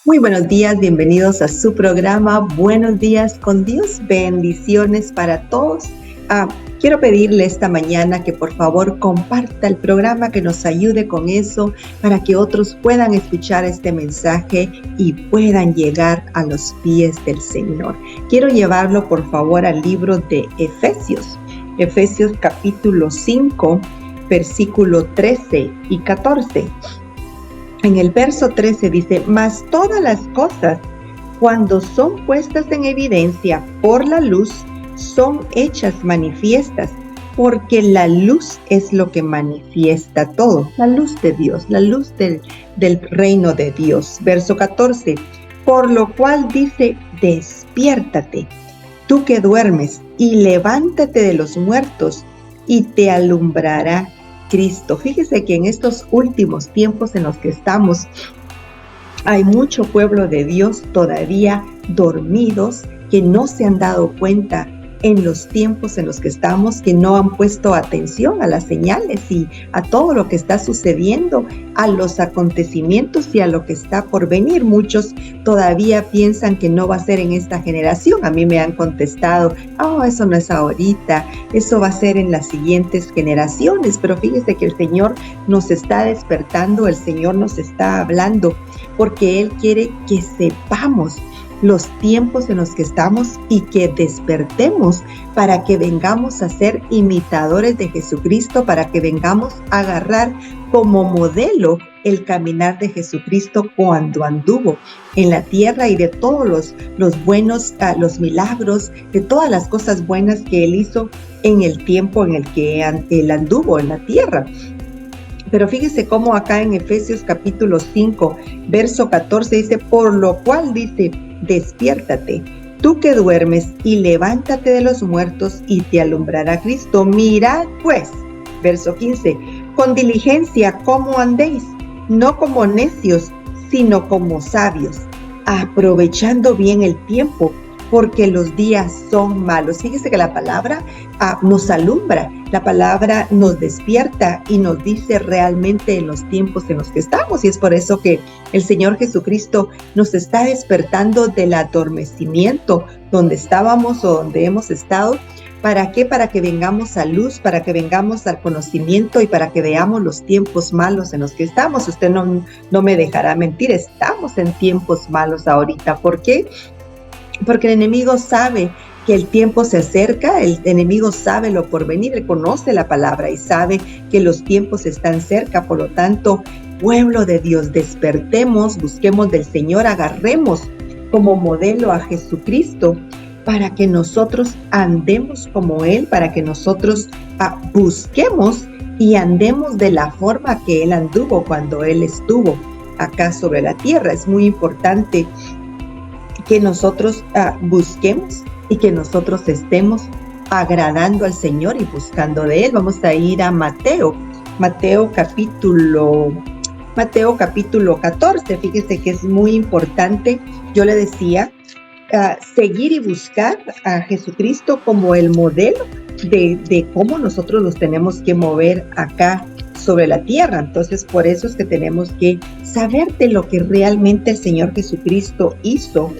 Muy buenos días, bienvenidos a su programa Buenos Días con Dios. Bendiciones para todos. Quiero pedirle esta mañana que por favor comparta el programa, que nos ayude con eso, para que otros puedan escuchar este mensaje y puedan llegar a los pies del Señor. Quiero llevarlo por favor al libro de Efesios. Efesios capítulo 5, versículo 13 y 14. En el verso 13 dice: mas todas las cosas, cuando son puestas en evidencia por la luz, son hechas manifiestas, porque la luz es lo que manifiesta todo. La luz de Dios, la luz del reino de Dios. Verso 14, por lo cual dice: despiértate, tú que duermes, y levántate de los muertos, y te alumbrará Cristo. Fíjese que en estos últimos tiempos en los que estamos, hay mucho pueblo de Dios todavía dormidos, que no se han dado cuenta en los tiempos en los que estamos, que no han puesto atención a las señales y a todo lo que está sucediendo, a los acontecimientos y a lo que está por venir. Muchos todavía piensan que no va a ser en esta generación. A mí me han contestado: eso no es ahorita, eso va a ser en las siguientes generaciones. Pero fíjese que el Señor nos está despertando, el Señor nos está hablando, porque Él quiere que sepamos los tiempos en los que estamos y que despertemos para que vengamos a ser imitadores de Jesucristo, para que vengamos a agarrar como modelo el caminar de Jesucristo cuando anduvo en la tierra, y de todos los buenos, los milagros, de todas las cosas buenas que Él hizo en el tiempo en el que Él anduvo en la tierra. Pero fíjese cómo acá en Efesios capítulo 5, verso 14 dice: por lo cual dice, despiértate, tú que duermes, y levántate de los muertos, y te alumbrará Cristo. Mirad pues, verso 15, con diligencia cómo andéis, no como necios, sino como sabios, aprovechando bien el tiempo, porque los días son malos. Fíjese que la palabra nos alumbra, la palabra nos despierta y nos dice realmente en los tiempos en los que estamos. Y es por eso que el Señor Jesucristo nos está despertando del adormecimiento donde estábamos o donde hemos estado. ¿Para qué? Para que vengamos a luz, para que vengamos al conocimiento y para que veamos los tiempos malos en los que estamos. Usted no me dejará mentir, estamos en tiempos malos ahorita. ¿Por qué? Porque el enemigo sabe que el tiempo se acerca, el enemigo sabe lo por venir, él conoce la palabra y sabe que los tiempos están cerca. Por lo tanto, pueblo de Dios, despertemos, busquemos del Señor, agarremos como modelo a Jesucristo para que nosotros andemos como Él, para que nosotros busquemos y andemos de la forma que Él anduvo cuando Él estuvo acá sobre la tierra. Es muy importante que nosotros busquemos y que nosotros estemos agradando al Señor y buscando de Él. Vamos a ir a Mateo capítulo 14. Fíjese que es muy importante. Yo le decía, seguir y buscar a Jesucristo como el modelo de cómo nosotros nos tenemos que mover acá sobre la tierra. Entonces, por eso es que tenemos que saber de lo que realmente el Señor Jesucristo hizo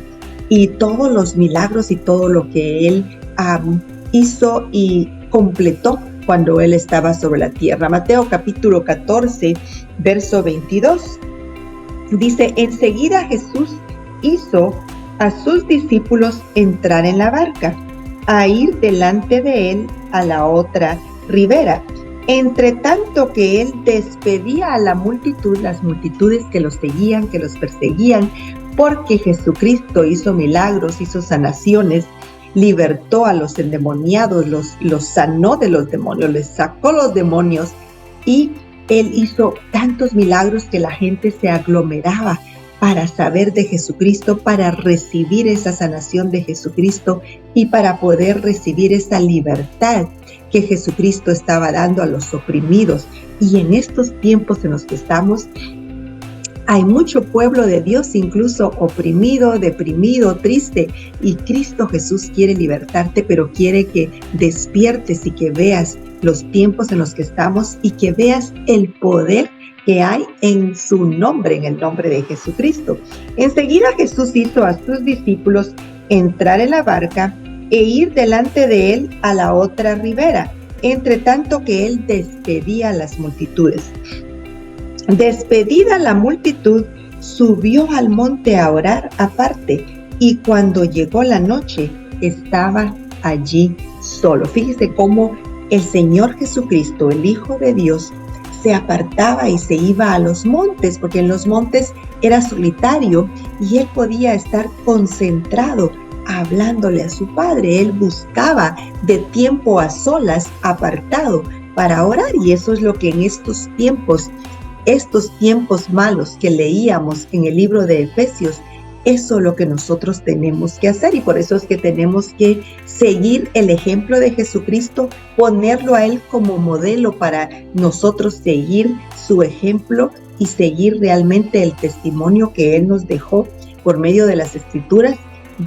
y todos los milagros y todo lo que Él hizo y completó cuando Él estaba sobre la tierra. Mateo capítulo 14, verso 22, dice: enseguida Jesús hizo a sus discípulos entrar en la barca, a ir delante de Él a la otra ribera. Entre tanto que Él despedía a la multitud, las multitudes que los seguían, que los perseguían, porque Jesucristo hizo milagros, hizo sanaciones, libertó a los endemoniados, los sanó de los demonios, les sacó los demonios, y Él hizo tantos milagros que la gente se aglomeraba para saber de Jesucristo, para recibir esa sanación de Jesucristo y para poder recibir esa libertad que Jesucristo estaba dando a los oprimidos. Y en estos tiempos en los que estamos, hay mucho pueblo de Dios incluso oprimido, deprimido, triste, y Cristo Jesús quiere libertarte, pero quiere que despiertes y que veas los tiempos en los que estamos y que veas el poder que hay en su nombre, en el nombre de Jesucristo. Enseguida Jesús hizo a sus discípulos entrar en la barca e ir delante de él a la otra ribera, entre tanto que él despedía a las multitudes. Despedida la multitud, subió al monte a orar aparte, y cuando llegó la noche, estaba allí solo. Fíjese cómo el Señor Jesucristo, el Hijo de Dios, se apartaba y se iba a los montes, porque en los montes era solitario y él podía estar concentrado hablándole a su Padre. Él buscaba de tiempo a solas, apartado, para orar, y eso es lo que en estos tiempos malos que leíamos en el libro de Efesios, eso es lo que nosotros tenemos que hacer, y por eso es que tenemos que seguir el ejemplo de Jesucristo, ponerlo a él como modelo para nosotros seguir su ejemplo y seguir realmente el testimonio que él nos dejó por medio de las Escrituras,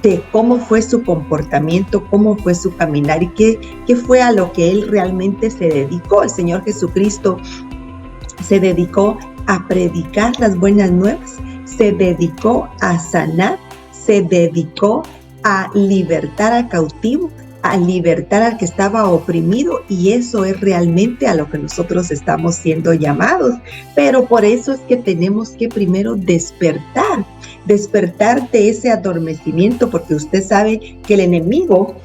de cómo fue su comportamiento, cómo fue su caminar y qué fue a lo que él realmente se dedicó. El Señor Jesucristo se dedicó a predicar las buenas nuevas, se dedicó a sanar, se dedicó a libertar al cautivo, a libertar al que estaba oprimido, y eso es realmente a lo que nosotros estamos siendo llamados. Pero por eso es que tenemos que primero despertar de ese adormecimiento, porque usted sabe que el enemigo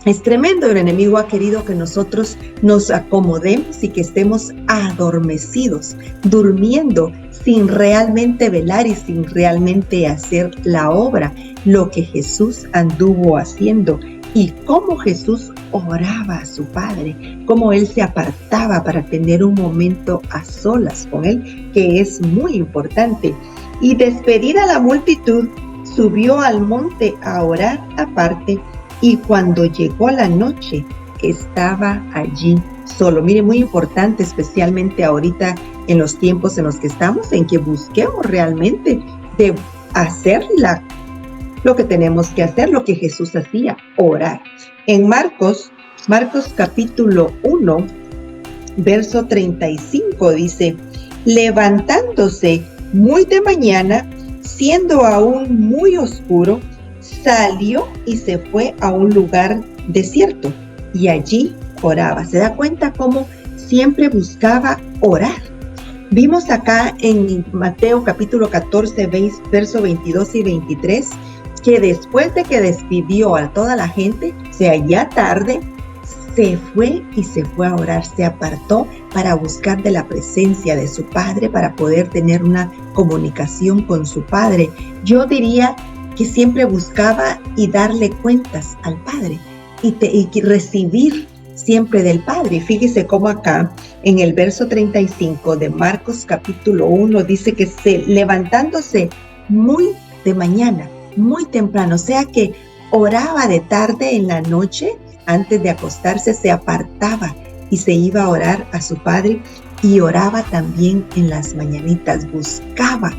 es tremendo. El enemigo ha querido que nosotros nos acomodemos y que estemos adormecidos, durmiendo, sin realmente velar y sin realmente hacer la obra, lo que Jesús anduvo haciendo, y cómo Jesús oraba a su Padre, cómo él se apartaba para tener un momento a solas con él, que es muy importante. Y despedida la multitud, subió al monte a orar aparte, y cuando llegó la noche, estaba allí solo. Mire, muy importante, especialmente ahorita en los tiempos en los que estamos, en que busquemos realmente de hacer lo que tenemos que hacer, lo que Jesús hacía, orar. En Marcos capítulo 1, verso 35 dice: levantándose muy de mañana, siendo aún muy oscuro, salió y se fue a un lugar desierto y allí oraba. ¿Se da cuenta cómo siempre buscaba orar? Vimos acá en Mateo capítulo 14, verso 22 y 23, que después de que despidió a toda la gente, sea ya tarde, se fue a orar, se apartó para buscar de la presencia de su Padre, para poder tener una comunicación con su Padre. Yo diría que siempre buscaba y darle cuentas al Padre y recibir siempre del Padre. Fíjese cómo acá en el verso 35 de Marcos capítulo 1 dice que levantándose muy de mañana, muy temprano, o sea que oraba de tarde, en la noche, antes de acostarse, se apartaba y se iba a orar a su Padre, y oraba también en las mañanitas, buscaba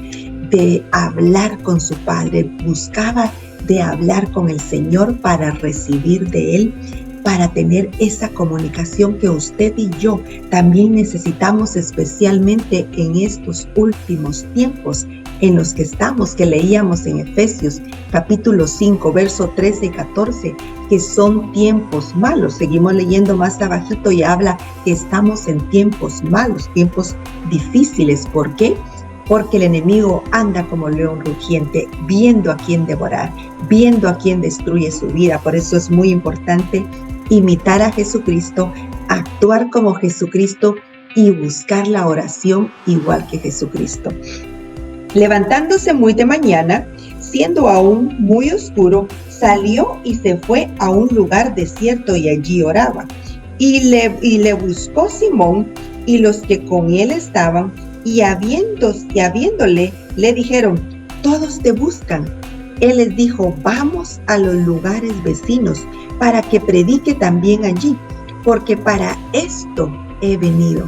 de hablar con su Padre, buscaba de hablar con el Señor para recibir de Él, para tener esa comunicación que usted y yo también necesitamos, especialmente en estos últimos tiempos en los que estamos, que leíamos en Efesios capítulo 5, verso 13 y 14, que son tiempos malos. Seguimos leyendo más abajito y habla que estamos en tiempos malos, tiempos difíciles. ¿Por qué? Porque el enemigo anda como león rugiente, viendo a quién devorar, viendo a quién destruye su vida. Por eso es muy importante imitar a Jesucristo, actuar como Jesucristo y buscar la oración igual que Jesucristo. Levantándose muy de mañana, siendo aún muy oscuro, salió y se fue a un lugar desierto y allí oraba. Y le buscó Simón y los que con él estaban, y habiéndole, le dijeron: todos te buscan. Él les dijo: vamos a los lugares vecinos para que predique también allí, porque para esto he venido.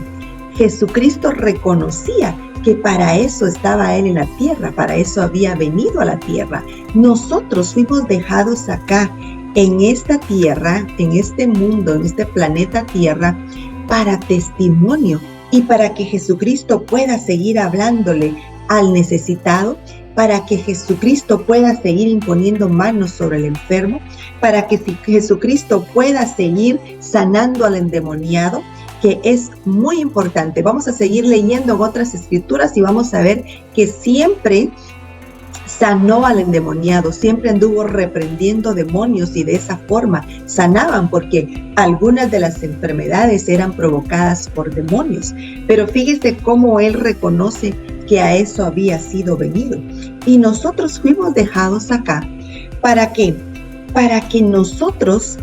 Jesucristo reconocía que para eso estaba Él en la tierra, para eso había venido a la tierra. Nosotros fuimos dejados acá, en esta tierra, en este mundo, en este planeta Tierra, para testimonio y para que Jesucristo pueda seguir hablándole al necesitado, para que Jesucristo pueda seguir imponiendo manos sobre el enfermo, para que Jesucristo pueda seguir sanando al endemoniado, que es muy importante. Vamos a seguir leyendo en otras escrituras y vamos a ver que siempre sanó al endemoniado, siempre anduvo reprendiendo demonios y de esa forma sanaban, porque algunas de las enfermedades eran provocadas por demonios. Pero fíjese cómo él reconoce que a eso había sido venido. Y nosotros fuimos dejados acá, ¿para qué? Para que nosotros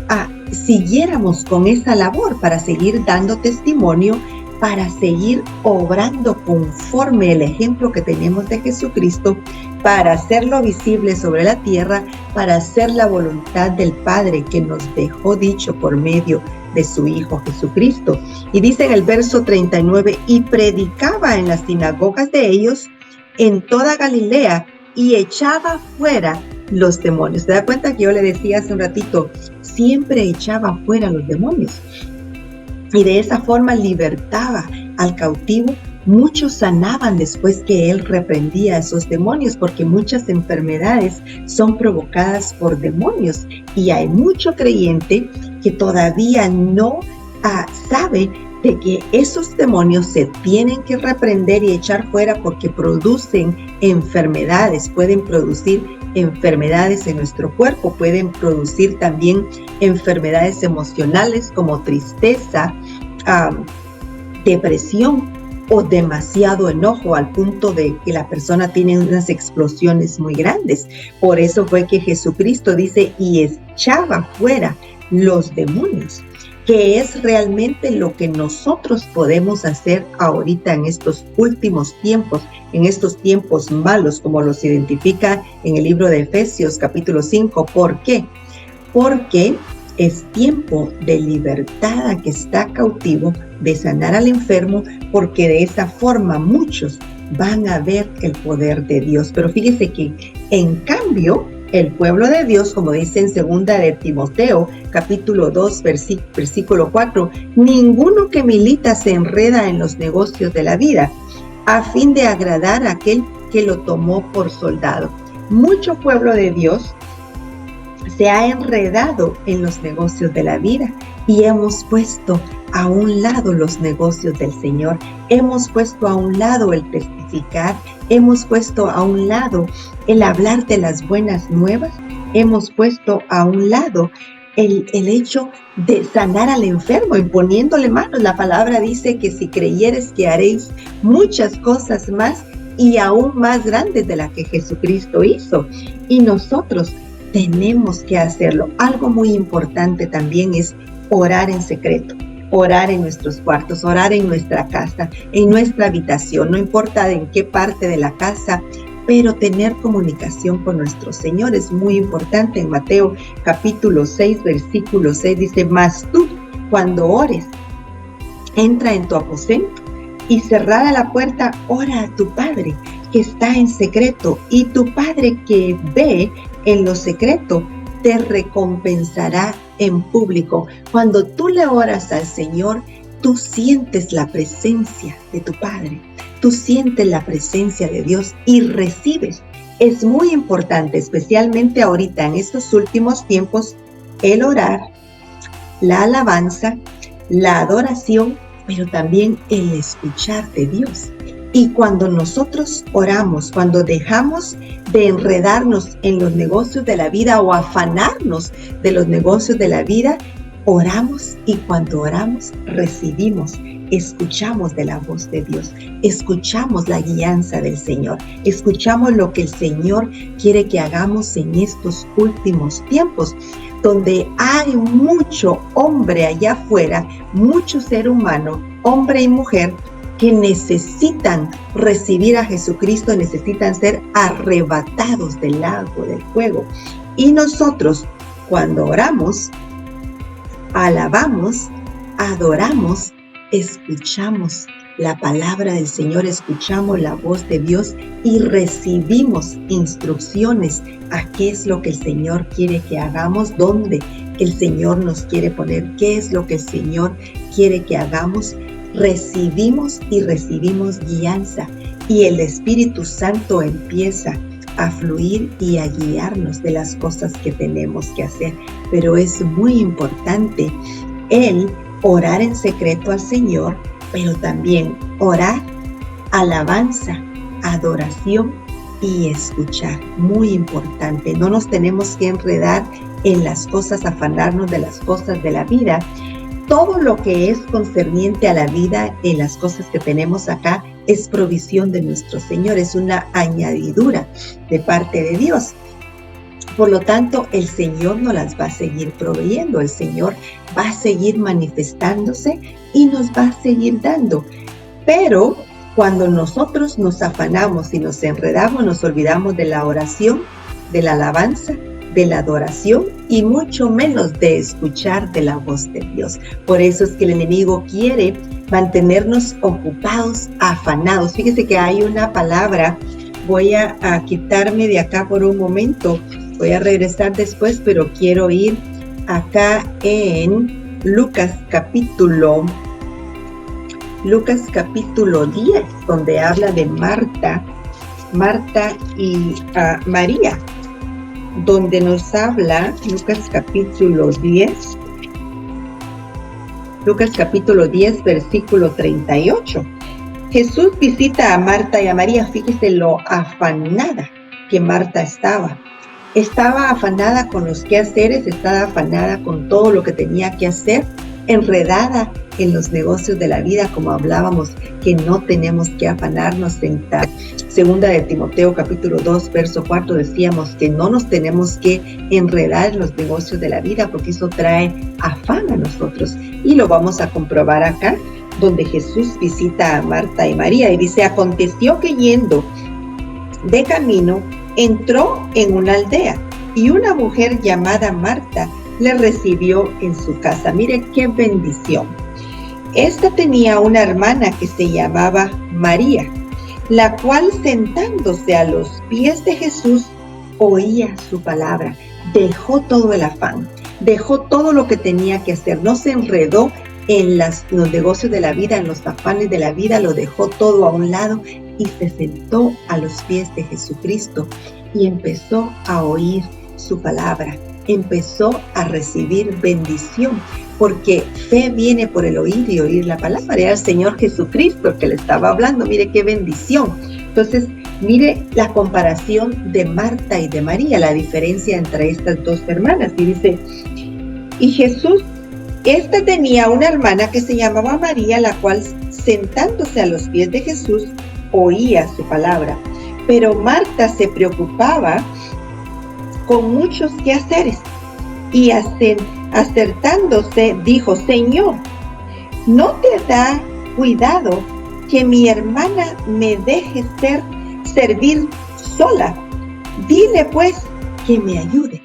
siguiéramos con esa labor, para seguir dando testimonio, para seguir obrando conforme el ejemplo que tenemos de Jesucristo, para hacerlo visible sobre la tierra, para hacer la voluntad del Padre que nos dejó dicho por medio de su Hijo Jesucristo. Y dice en el verso 39, y predicaba en las sinagogas de ellos en toda Galilea y echaba fuera los demonios. ¿Se da cuenta que yo le decía hace un ratito? Siempre echaba fuera los demonios. Y de esa forma libertaba al cautivo. Muchos sanaban después que él reprendía a esos demonios, porque muchas enfermedades son provocadas por demonios. Y hay mucho creyente que todavía no sabe de que esos demonios se tienen que reprender y echar fuera, porque producen enfermedades, pueden producir enfermedades en nuestro cuerpo, pueden producir también enfermedades emocionales como tristeza, depresión o demasiado enojo al punto de que la persona tiene unas explosiones muy grandes. Por eso fue que Jesucristo dice y echaba fuera los demonios, que es realmente lo que nosotros podemos hacer ahorita en estos últimos tiempos, en estos tiempos malos, como los identifica en el libro de Efesios capítulo 5. ¿Por qué? Porque es tiempo de libertad a que está cautivo, de sanar al enfermo, porque de esa forma muchos van a ver el poder de Dios. Pero fíjese que en cambio el pueblo de Dios, como dice en segunda de Timoteo capítulo 2 versículo 4, ninguno que milita se enreda en los negocios de la vida a fin de agradar a aquel que lo tomó por soldado. Mucho pueblo de Dios se ha enredado en los negocios de la vida y hemos puesto a un lado los negocios del Señor. Hemos puesto a un lado el testificar, hemos puesto a un lado el hablar de las buenas nuevas, hemos puesto a un lado el hecho de sanar al enfermo, imponiéndole manos. La palabra dice que si creyeres que haréis muchas cosas más y aún más grandes de las que Jesucristo hizo. Y nosotros tenemos que hacerlo. Algo muy importante también es orar en secreto, orar en nuestros cuartos, orar en nuestra casa, en nuestra habitación, no importa en qué parte de la casa, pero tener comunicación con nuestro Señor es muy importante. En Mateo capítulo 6, versículo 6 dice, mas tú cuando ores, entra en tu aposento y cerrada la puerta, ora a tu Padre que está en secreto, y tu Padre que ve en lo secreto te recompensará en público. Cuando tú le oras al Señor, tú sientes la presencia de tu Padre, tú sientes la presencia de Dios y recibes. Es muy importante, especialmente ahorita en estos últimos tiempos, el orar, la alabanza, la adoración, pero también el escuchar de Dios. Y cuando nosotros oramos, cuando dejamos de enredarnos en los negocios de la vida o afanarnos de los negocios de la vida, oramos, y cuando oramos recibimos, escuchamos de la voz de Dios, escuchamos la guianza del Señor, escuchamos lo que el Señor quiere que hagamos en estos últimos tiempos, donde hay mucho hombre allá afuera, mucho ser humano, hombre y mujer, que necesitan recibir a Jesucristo, necesitan ser arrebatados del lago del fuego. Y nosotros, cuando oramos, alabamos, adoramos, escuchamos la palabra del Señor, escuchamos la voz de Dios y recibimos instrucciones a qué es lo que el Señor quiere que hagamos, dónde el Señor nos quiere poner, qué es lo que el Señor quiere que hagamos. recibimos guianza y el Espíritu Santo empieza a fluir y a guiarnos de las cosas que tenemos que hacer. Pero es muy importante el orar en secreto al Señor, pero también orar, alabanza, adoración y escuchar. Muy importante. No nos tenemos que enredar en las cosas, afanarnos de las cosas de la vida. Todo lo que es concerniente a la vida en las cosas que tenemos acá es provisión de nuestro Señor, es una añadidura de parte de Dios. Por lo tanto, el Señor nos las va a seguir proveyendo, el Señor va a seguir manifestándose y nos va a seguir dando. Pero cuando nosotros nos afanamos y nos enredamos, nos olvidamos de la oración, de la alabanza, de la adoración y mucho menos de escuchar de la voz de Dios. Por eso es que el enemigo quiere mantenernos ocupados, afanados. Fíjese que hay una palabra, voy a quitarme de acá por un momento, voy a regresar después, pero quiero ir acá en Lucas capítulo 10, donde habla de Marta y María, donde nos habla Lucas capítulo 10, versículo 38. Jesús visita a Marta y a María. Fíjese lo afanada que Marta estaba. Estaba afanada con los quehaceres, estaba afanada con todo lo que tenía que hacer, enredada en los negocios de la vida, como hablábamos, que no tenemos que afanarnos en tal. Segunda de Timoteo capítulo 2, verso 4, decíamos que no nos tenemos que enredar en los negocios de la vida, porque eso trae afán a nosotros. Y lo vamos a comprobar acá, donde Jesús visita a Marta y María, y dice: aconteció que yendo de camino, entró en una aldea, y una mujer llamada Marta le recibió en su casa. Mire qué bendición. Esta tenía una hermana que se llamaba María, la cual, sentándose a los pies de Jesús, oía su palabra. Dejó todo el afán, dejó todo lo que tenía que hacer, no se enredó en los negocios de la vida, en los afanes de la vida, lo dejó todo a un lado y se sentó a los pies de Jesucristo y empezó a oír su palabra, empezó a recibir bendición, porque fe viene por el oír y oír la palabra. Era el Señor Jesucristo el que le estaba hablando. Mire qué bendición. Entonces, mire la comparación de Marta y de María, la diferencia entre estas dos hermanas. Y dice: y Jesús, esta tenía una hermana que se llamaba María, la cual, sentándose a los pies de Jesús, oía su palabra. Pero Marta se preocupaba con muchos quehaceres y acertándose dijo: Señor, ¿no te da cuidado que mi hermana me deje servir sola? Dile pues que me ayude.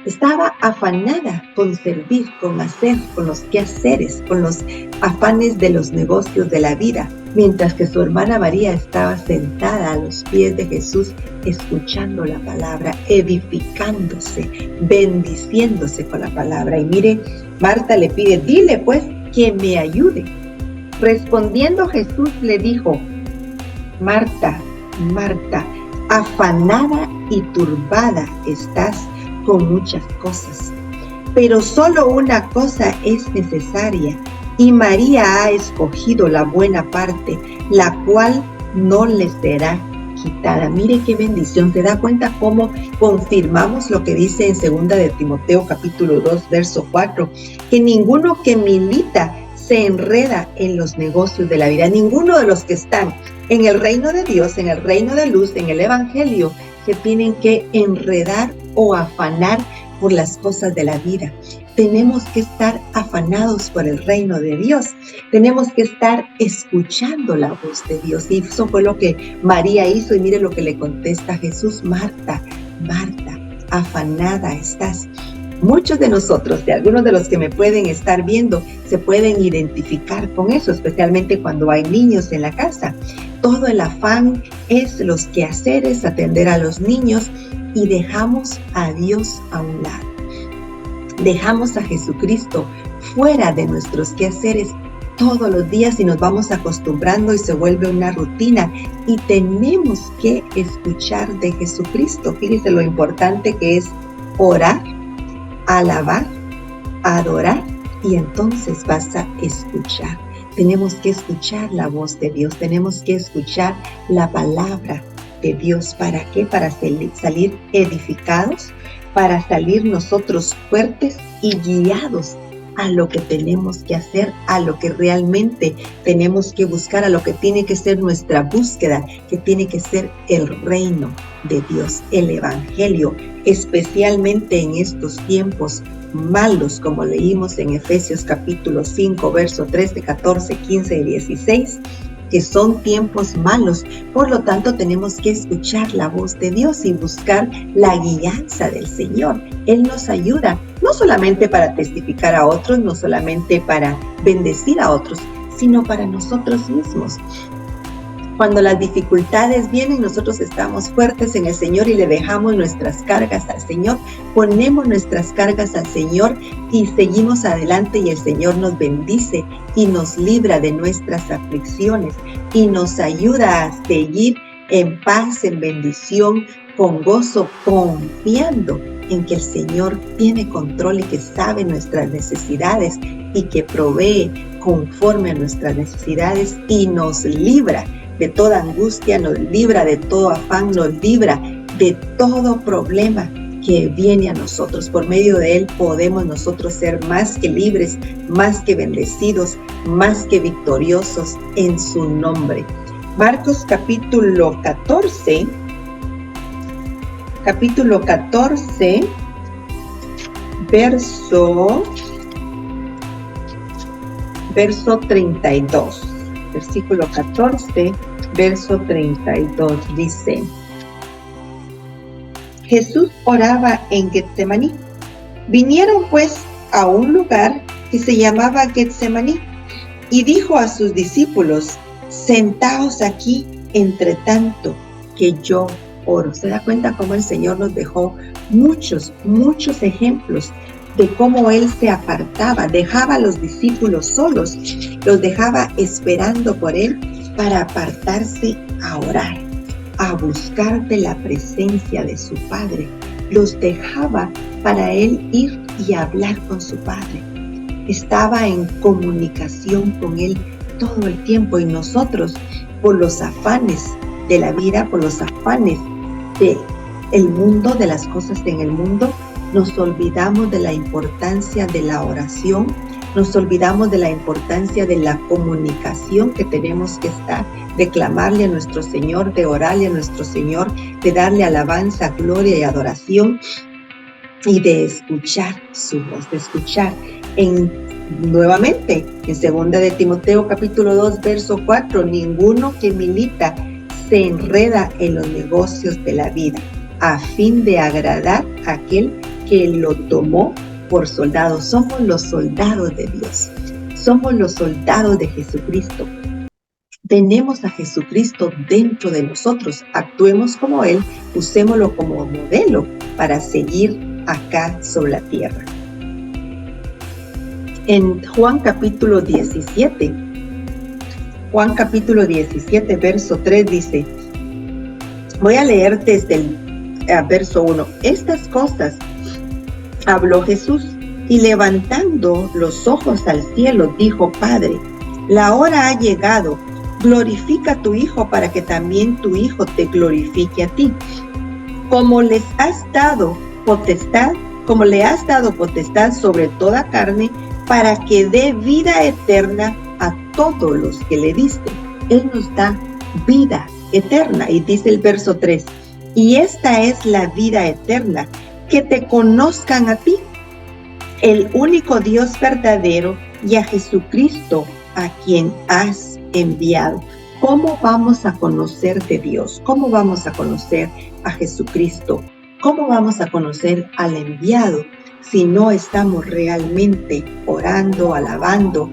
Estaba afanada con servir, con hacer, con los quehaceres, con los afanes de los negocios de la vida, mientras que su hermana María estaba sentada a los pies de Jesús, escuchando la palabra, edificándose, bendiciéndose con la palabra. Y mire, Marta le pide: dile pues que me ayude. Respondiendo Jesús le dijo: Marta, Marta, afanada y turbada estás con muchas cosas, pero solo una cosa es necesaria, y María ha escogido la buena parte, la cual no le será quitada. Mire qué bendición. ¿Se da cuenta cómo confirmamos lo que dice en segunda de Timoteo capítulo 2, verso 4? Que ninguno que milita se enreda en los negocios de la vida. Ninguno de los que están en el reino de Dios, en el reino de luz, en el evangelio, se tienen que enredar o afanar por las cosas de la vida. Tenemos que estar afanados por el reino de Dios. Tenemos que estar escuchando la voz de Dios. Y eso fue lo que María hizo. Y mire lo que le contesta Jesús: Marta, Marta, afanada estás. Muchos de nosotros, de algunos de los que me pueden estar viendo, se pueden identificar con eso, especialmente cuando hay niños en la casa. Todo el afán es los quehaceres, atender a los niños, y dejamos a Dios a un lado. Dejamos a Jesucristo fuera de nuestros quehaceres todos los días y nos vamos acostumbrando y se vuelve una rutina. Y tenemos que escuchar de Jesucristo. Fíjese lo importante que es orar, alabar, adorar, y entonces vas a escuchar. Tenemos que escuchar la voz de Dios, tenemos que escuchar la palabra de Dios. ¿Para qué? Para salir edificados, para salir nosotros fuertes y guiados a lo que tenemos que hacer, a lo que realmente tenemos que buscar, a lo que tiene que ser nuestra búsqueda, que tiene que ser el reino de Dios, el evangelio, especialmente en estos tiempos malos, como leímos en Efesios capítulo 5, verso 13, 14, 15 y 16, que son tiempos malos. Por lo tanto, tenemos que escuchar la voz de Dios y buscar la guianza del Señor. Él nos ayuda, no solamente para testificar a otros, no solamente para bendecir a otros, sino para nosotros mismos. Cuando las dificultades vienen, nosotros estamos fuertes en el Señor y le dejamos nuestras cargas al Señor, ponemos nuestras cargas al Señor y seguimos adelante, y el Señor nos bendice y nos libra de nuestras aflicciones y nos ayuda a seguir en paz, en bendición, con gozo, confiando en que el Señor tiene control y que sabe nuestras necesidades y que provee conforme a nuestras necesidades y nos libra de toda angustia, nos libra de todo afán, nos libra de todo problema que viene a nosotros. Por medio de Él podemos nosotros ser más que libres, más que bendecidos, más que victoriosos en su nombre. Marcos capítulo 14, verso 32. Versículo 14, verso 32, dice: Jesús oraba en Getsemaní. Vinieron pues a un lugar que se llamaba Getsemaní, y dijo a sus discípulos: sentaos aquí entre tanto que yo oro. ¿Se da cuenta cómo el Señor nos dejó muchos ejemplos de cómo Él se apartaba, dejaba a los discípulos solos, los dejaba esperando por Él para apartarse a orar, a buscar de la presencia de su Padre? Los dejaba para Él ir y hablar con su Padre. Estaba en comunicación con Él todo el tiempo, y nosotros, por los afanes de la vida, por los afanes del mundo, de las cosas en el mundo, nos olvidamos de la importancia de la oración, nos olvidamos de la importancia de la comunicación que tenemos que estar, de clamarle a nuestro Señor, de orarle a nuestro Señor, de darle alabanza, gloria y adoración, y de escuchar su voz, de escuchar nuevamente en 2 de Timoteo capítulo 2, verso 4, ninguno que milita se enreda en los negocios de la vida, a fin de agradar a aquel que lo tomó por soldado. Somos los soldados de Dios, somos los soldados de Jesucristo. Tenemos a Jesucristo dentro de nosotros. Actuemos como Él, usémoslo como modelo para seguir acá sobre la tierra. En Juan capítulo 17, verso 3 dice, voy a leer desde el verso 1. Estas cosas habló Jesús, y levantando los ojos al cielo, dijo: Padre, la hora ha llegado, glorifica a tu Hijo, para que también tu Hijo te glorifique a ti. Como le has dado potestad sobre toda carne, para que dé vida eterna a todos los que le diste. Él nos da vida eterna. Y dice el verso 3, y esta es la vida eterna, que te conozcan a ti, el único Dios verdadero, y a Jesucristo, a quien has enviado. ¿Cómo vamos a conocer de Dios? ¿Cómo vamos a conocer a Jesucristo? ¿Cómo vamos a conocer al enviado si no estamos realmente orando, alabando,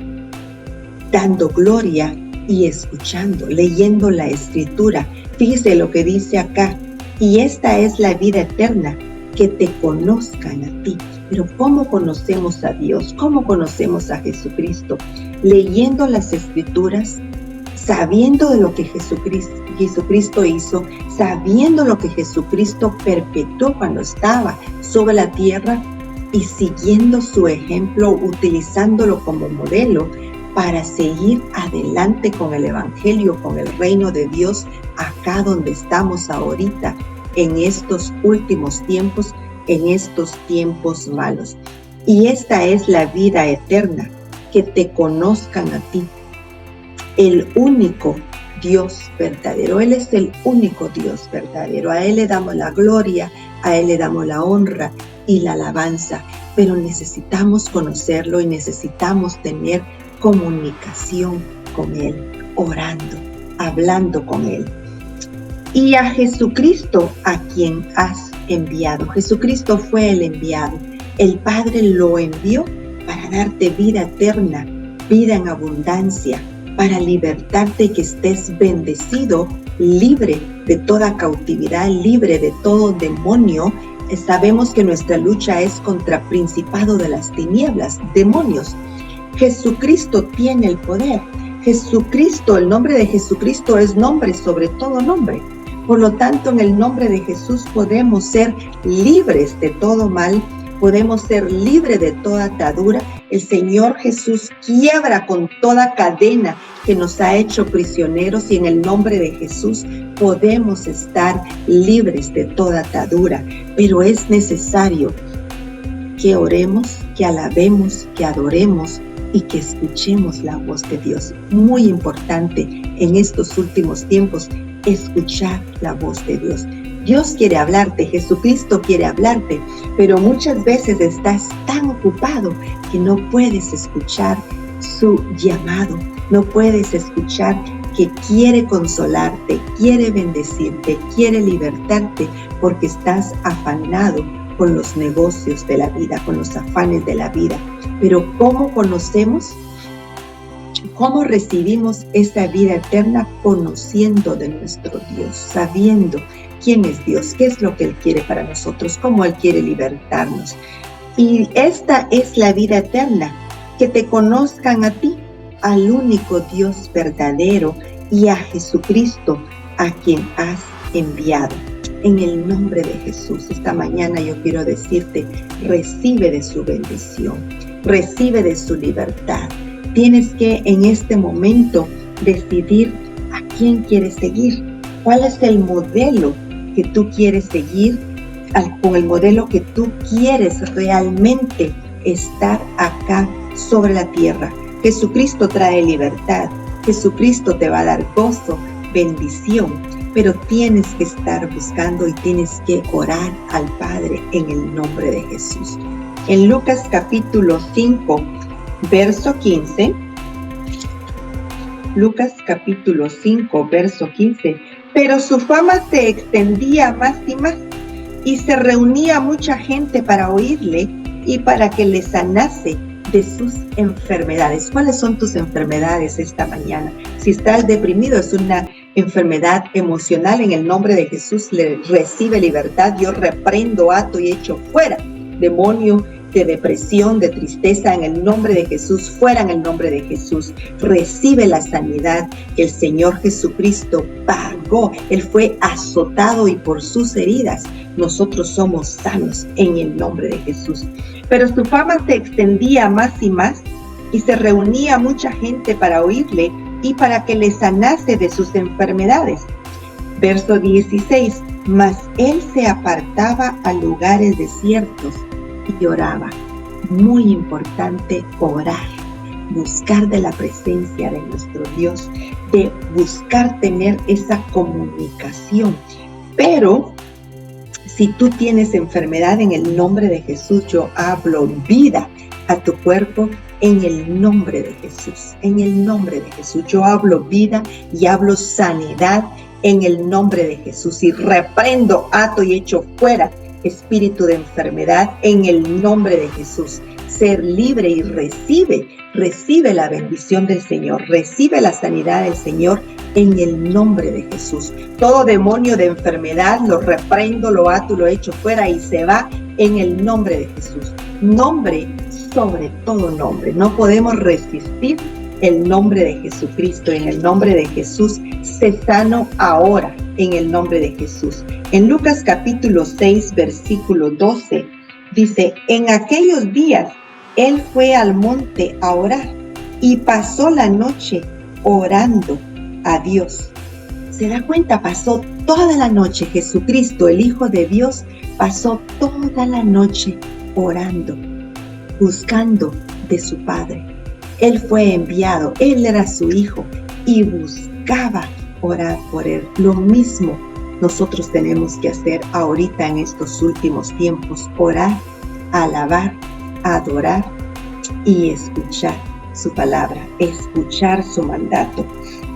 dando gloria y escuchando, leyendo la Escritura? Fíjese lo que dice acá: y esta es la vida eterna, que te conozcan a ti. Pero ¿cómo conocemos a Dios? ¿Cómo conocemos a Jesucristo? leyendo las Escrituras, sabiendo de lo que Jesucristo hizo, sabiendo lo que Jesucristo perpetuó cuando estaba sobre la tierra y siguiendo su ejemplo, utilizándolo como modelo para seguir adelante con el Evangelio, con el reino de Dios, acá donde estamos ahorita, en estos últimos tiempos, en estos tiempos malos. Y esta es la vida eterna, que te conozcan a ti, el único Dios verdadero. Él es el único Dios verdadero. A Él le damos la gloria, a Él le damos la honra y la alabanza, pero necesitamos conocerlo y necesitamos tener comunicación con Él, orando, hablando con Él. Y a Jesucristo, a quien has enviado. Jesucristo fue el enviado. El Padre lo envió para darte vida eterna, vida en abundancia, para libertarte y que estés bendecido, libre de toda cautividad, libre de todo demonio. Sabemos que nuestra lucha es contra principado de las tinieblas, demonios. Jesucristo tiene el poder. Jesucristo, el nombre de Jesucristo es nombre sobre todo nombre. Por lo tanto, en el nombre de Jesús podemos ser libres de todo mal, podemos ser libres de toda atadura. El Señor Jesús quiebra con toda cadena que nos ha hecho prisioneros y en el nombre de Jesús podemos estar libres de toda atadura. Pero es necesario que oremos, que alabemos, que adoremos y que escuchemos la voz de Dios. Muy importante en estos últimos tiempos, escuchar la voz de Dios. Dios quiere hablarte, Jesucristo quiere hablarte, pero muchas veces estás tan ocupado que no puedes escuchar su llamado, no puedes escuchar que quiere consolarte, quiere bendecirte, quiere libertarte, porque estás afanado con los negocios de la vida, con los afanes de la vida. Pero ¿cómo conocemos? ¿Cómo recibimos esa vida eterna? Conociendo de nuestro Dios, sabiendo quién es Dios, qué es lo que Él quiere para nosotros, cómo Él quiere libertarnos. Y esta es la vida eterna, que te conozcan a ti, al único Dios verdadero, y a Jesucristo, a quien has enviado. En el nombre de Jesús, esta mañana yo quiero decirte, recibe de su bendición, recibe de su libertad. Tienes que en este momento decidir a quién quieres seguir, cuál es el modelo que tú quieres seguir, con el modelo que tú quieres realmente estar acá sobre la tierra. Jesucristo trae libertad, Jesucristo te va a dar gozo, bendición, pero tienes que estar buscando y tienes que orar al Padre en el nombre de Jesús. En Lucas capítulo 5, verso 15, Lucas capítulo 5, verso 15, pero su fama se extendía más y más, y se reunía mucha gente para oírle y para que le sanase de sus enfermedades. ¿Cuáles son tus enfermedades esta mañana? Si estás deprimido, es una enfermedad emocional. En el nombre de Jesús le recibe libertad. Yo reprendo, ato y echo fuera demonio de depresión, de tristeza, en el nombre de Jesús, fuera en el nombre de Jesús. Recibe la sanidad que el Señor Jesucristo pagó. Él fue azotado y por sus heridas nosotros somos sanos en el nombre de Jesús. Pero su fama se extendía más y más, y se reunía mucha gente para oírle y para que le sanase de sus enfermedades. Verso 16, mas él se apartaba a lugares desiertos y oraba. Muy importante orar, buscar de la presencia de nuestro Dios, de buscar tener esa comunicación. Pero si tú tienes enfermedad, en el nombre de Jesús, yo hablo vida a tu cuerpo en el nombre de Jesús. En el nombre de Jesús, yo hablo vida y hablo sanidad en el nombre de Jesús. Y reprendo, ato y echo fuera espíritu de enfermedad en el nombre de Jesús. Ser libre y recibe la bendición del Señor, recibe la sanidad del Señor en el nombre de Jesús. Todo demonio de enfermedad lo reprendo, lo ato, lo echo fuera y se va en el nombre de Jesús. Nombre sobre todo nombre. No podemos resistir el nombre de Jesucristo, en el nombre de Jesús. Sé sano ahora, en el nombre de Jesús. En Lucas capítulo 6, versículo 12, dice: en aquellos días él fue al monte a orar y pasó la noche orando a Dios. ¿Se da cuenta? Pasó toda la noche. Jesucristo, el Hijo de Dios, pasó toda la noche orando, buscando de su Padre. Él fue enviado, Él era su Hijo y buscaba orar por Él. Lo mismo nosotros tenemos que hacer ahorita en estos últimos tiempos: orar, alabar, adorar y escuchar su palabra, escuchar su mandato.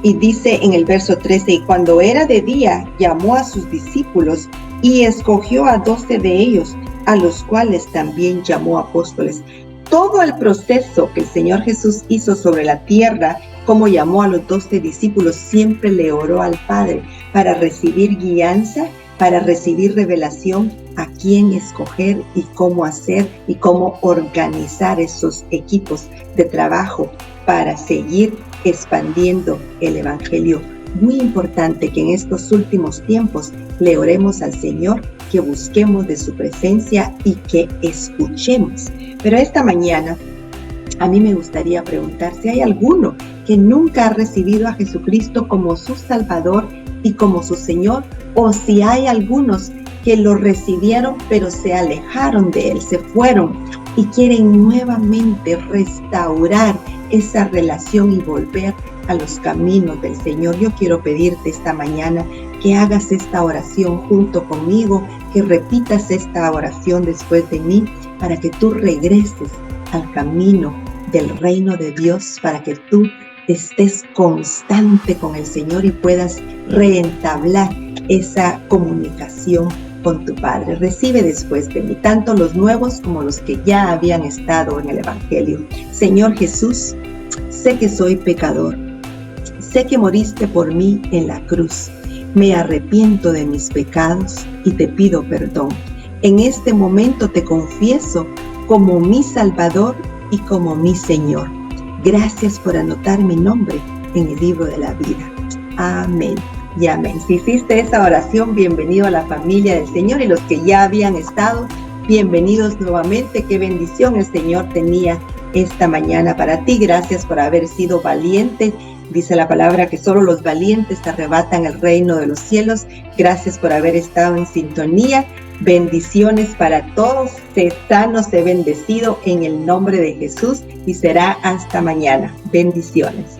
Y dice en el verso 13: y cuando era de día, llamó a sus discípulos y escogió a 12 de ellos, a los cuales también llamó apóstoles. Todo el proceso que el Señor Jesús hizo sobre la tierra, como llamó a los 12 discípulos, siempre le oró al Padre para recibir guianza, para recibir revelación a quién escoger y cómo hacer y cómo organizar esos equipos de trabajo para seguir expandiendo el Evangelio. Muy importante que en estos últimos tiempos le oremos al Señor, que busquemos de su presencia y que escuchemos. Pero esta mañana a mí me gustaría preguntar si hay alguno que nunca ha recibido a Jesucristo como su Salvador y como su Señor, o si hay algunos que lo recibieron pero se alejaron de Él, se fueron y quieren nuevamente restaurar esa relación y volver a los caminos del Señor. Yo quiero pedirte esta mañana que hagas esta oración junto conmigo, que repitas esta oración después de mí, para que tú regreses al camino del reino de Dios, para que tú estés constante con el Señor y puedas reentablar esa comunicación con tu Padre. Recibe después de mí, tanto los nuevos como los que ya habían estado en el Evangelio. Señor Jesús, sé que soy pecador, sé que moriste por mí en la cruz. Me arrepiento de mis pecados y te pido perdón. En este momento te confieso como mi Salvador y como mi Señor. Gracias por anotar mi nombre en el libro de la vida. Amén y amén. Si hiciste esa oración, bienvenido a la familia del Señor, y los que ya habían estado, bienvenidos nuevamente. Qué bendición el Señor tenía esta mañana para ti. Gracias por haber sido valiente. Dice la palabra que solo los valientes arrebatan el reino de los cielos. Gracias por haber estado en sintonía. Bendiciones para todos. Sé sano, sé bendecido en el nombre de Jesús, y será hasta mañana. Bendiciones.